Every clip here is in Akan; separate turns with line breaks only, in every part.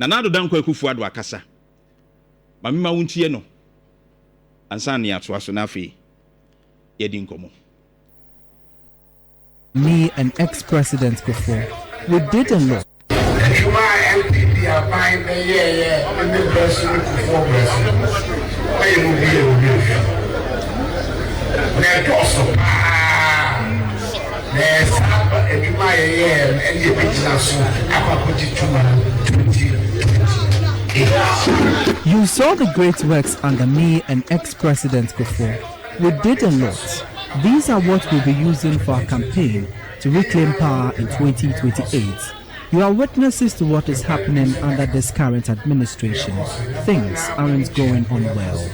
Nana Addo Dankwa Akufo-Addo akasa. Mamima wuntie no. Ansa ne atoa so na afi yedi nkomo.
Me and ex-president Kofi, we did a lot. You saw the great works under me and ex-president Kofi. We did a lot. These are what we'll be using for our campaign to reclaim power in 2028. You are witnesses to what is happening under this current administration. Things aren't going on well.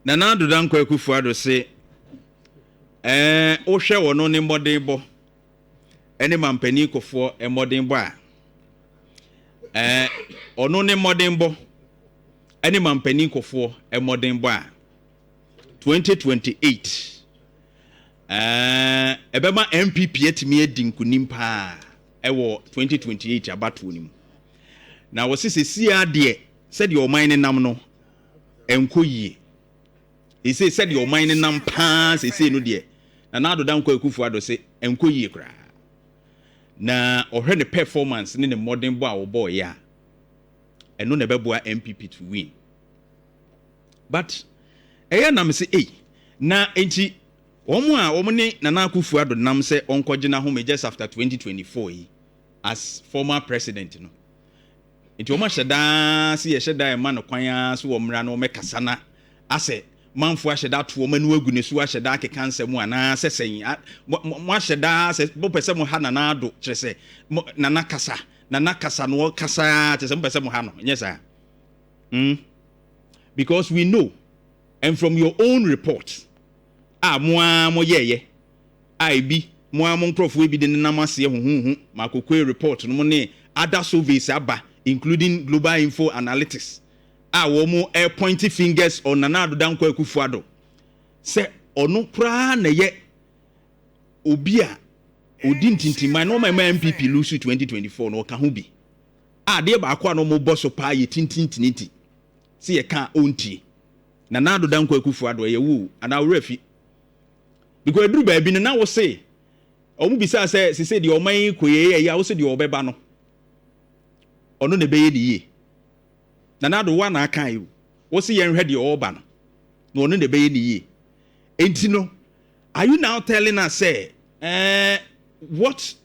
Nana Addo Dankwa Akufo-Addo say, Oshe wono ne modern bo. Ene mampani kofo modern bo a. Ono ne modern bo. Ene mampani kofo modern bo a. 2028. Ebema MPP etimi edi nkunim pa. Ewo 2028 abatu nim. Na wo sisi ade said your mine nam no enkoyie. He said your mine nam pa say no de. Na Addo Dankwa Akufo-Addo say enkoyie kra. Na ohwe ne performance ne modern bo a wo boy ya. Eno na beboa MPP to win. But na me say na enti omo ne Nana Akufo-Addo nam say onkogina home just after 2024 as former president no. Enti omo hyeda se ye hyeda e ma no kwan so wo mra no mekasa na ase manfo ahyeda to omo no agu ne so ahyeda akeka nsem ana sesen mo ahyeda se bo pese mo ha Nana Addo kire se Nana kasa no kasa te se mo pese mo ha no nyesa because we know and from your own report mo yeye bi mo nkrofo bi de namase huhu makokwe report no ne other surveys aba including Global Info Analytics wo mo pointing fingers on Nana Addo Dankwa Akufo-Addo se ono pra na ye obi a odi ntintima no ma MPP lose 2024 no ka ho bi de ba akwa no mo boso pa ye tintintiniti se ye ka onti Nana Addo Dankwa Akufo-Addo ye wu ana wrefi because duru ba bi na wo say omu bisa say de oman koye ya wo say de obeba no ono ne beye die Nana Addo wa na aka yi wo say yen hwe de oba no na ono ne beye die enti no are you now telling us say what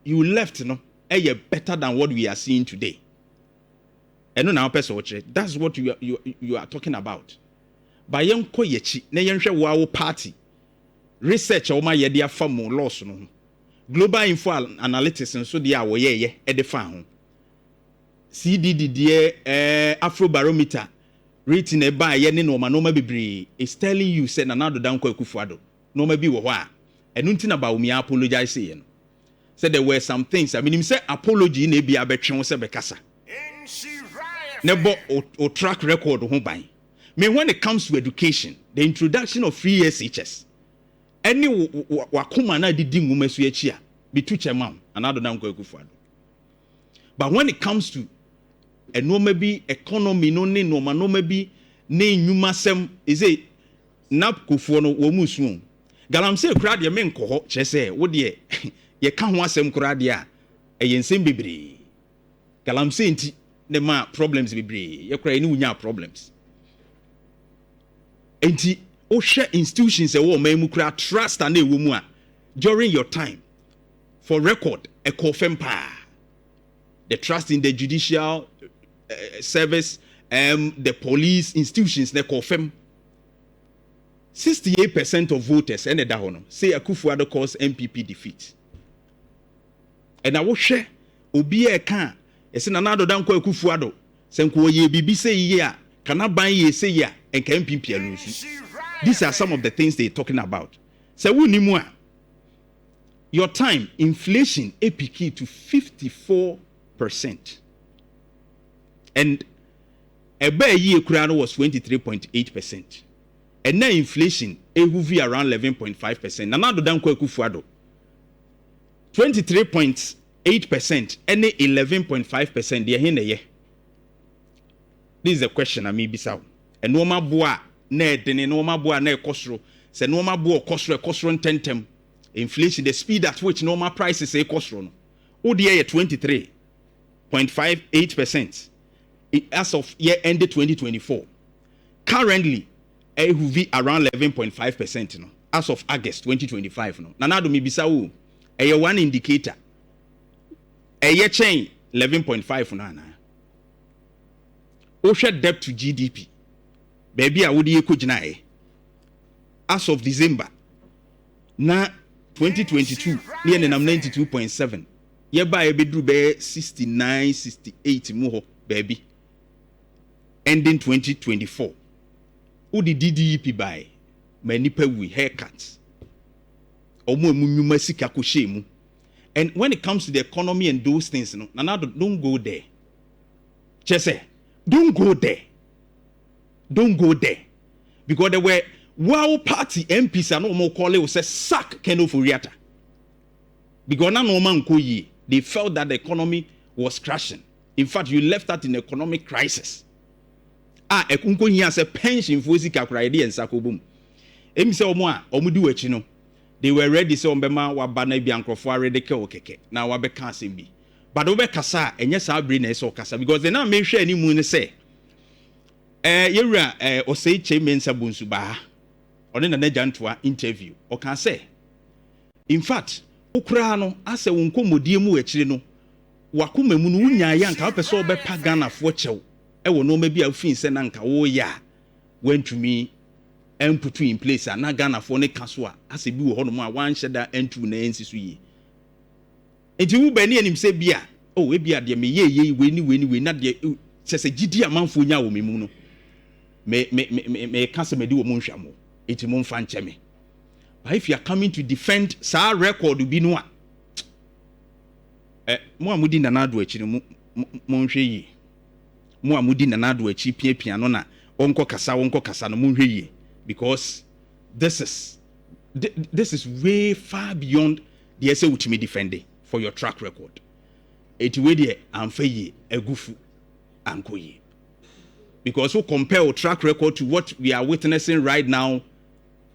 you left no better than what we are seeing today? Eno na person watch. That's what you are talking about. Ba yen ko yechi na yen hwe wo party research o ma ye dia fa mo loss no. Global Info Analytics nso dia wo ye e de fa ho. CDD die Afrobarometer rating e ba ye ne no ma bebre is telling you say Nana Addo Dankwa Akufo-Addo no ma bi wo ho a enu ntina ba umi apologize say no. Said there were some things I mean him say apology na bia betwe se bekasa. Nebo o track record ho ban. Me when it comes to education, the introduction of free SHS. Any wakuma na didi ngume so echi a bitu chairman Nana Addo Dankwa Akufo-Addo. But when it comes to enoma bi economy no ne no bi ne nyuma sem is it nap kufuo no wo musu. Galamse kura de men ko ho chese wo de ye ka ho asem kura de a eyensem bebre. Galamse nti ne ma problems bebre. Ye kura ni unya problems. Enti o share institutions e wo man mu kura trust and e wo mu a during your time for record e confirm pa. The trust in the judicial service, the police institutions, they confirm 68% of voters and the say Akufo-Addo caused MPP defeat. And I will share Obi e kan ese Nana Addo Dankwa Akufo-Addo senko ye bibi say ye a kana ban ye say ye and ka MPP lose. These are some of the things they're talking about. So we ni your time inflation epiki to 54%. And a year crown was 23.8%. and now inflation ehuvi around 11.5%. Nanado danko Akufo-Addo 23.8% and 11.5%. They are here. This is a question I may be so. And no ma boa ne dene no ma boa ne kosro. Se no ma boa kosro tentem. Inflation, the speed at which normal prices say kosro no. ODA 23.58% as of year ended 2024. Currently, it will be around 11.5% no, as of August 2025. No. Nanado mi bisawu, a one indicator. A year chain 11.5 na. Osha debt to GDP. Baby, I would ye kujinae. As of December, na 2022, near the 92.7. Yeba ebedru be 69, 68 muho, baby. Ending 2024. Who the DDP buy? Many we haircuts. Omo emunyuma sika ko shemu. And when it comes to the economy and those things, no, don't go there. Chese, don't go there. Don't go there. Because there were wow party MPs and no more call it say sack Keno Furiata. Because now no man koyi. They felt that the economy was crashing. In fact, you left that in economic crisis. Ekunko here say pension for sika kride and sakobum. Emi say omudu echi no. They were ready say ombema wa bana bi ankrofo arede ke okeke. Na wa be ka asem bi. But obe kasa enye sa bri na eso kasa because they now make sure any mu ne say yewura osei chemensa bunsu ba. One na jantoa interview. O kan say in fact ukra no ase wonko modie mu akire no wakoma mu no wunya ya nka pese obepa Ghana fo chew e wo no ma bia fin se na nka wo ya wantumi put in place na Ghana fo ne kaso a ase bi wo ho no mu a wan hyeda entu na ensisu yi enti wo bani anim se bia o we bia de me ye we na de sese gidi amanfo nya wo memu no me kasa me di wo mu nhwamo enti mo mfa nche me. But if you are coming to defend sa record bi no a mo amudi nanado achi no mo nhwe yi mo amudi nanado achi piapia no na onko kasa no mo nhwe yi because this is way far beyond the essay which me defending for your track record. It we dey amfa yi agufu anko yi because we compare track record to what we are witnessing right now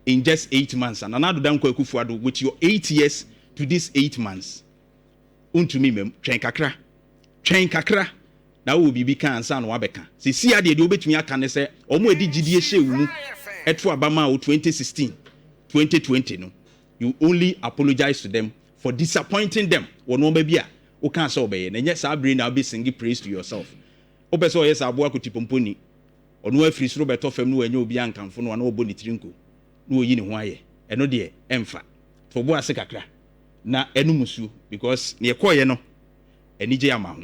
in just 8 months. And another damn Akufo-Addo with your 8 years to this 8 months. Untumi mem train kakra. That will be bika and san wabeka. See ade de obetumi aka ne say omo edi gidie hye wu eto abama 2016 2020 no. You only apologize to them for disappointing them. Wono ba bia o kan say obeye na nya sa brain na be sing praise to yourself. Obeso yes abo akotipomponi. Ono afiri suro beto fam no anya obi ankamfo no na obo ni tirinko. No yi ne ho aye eno de emfa for bo ase kakra na enu musu because ne yekoye no enije ama ho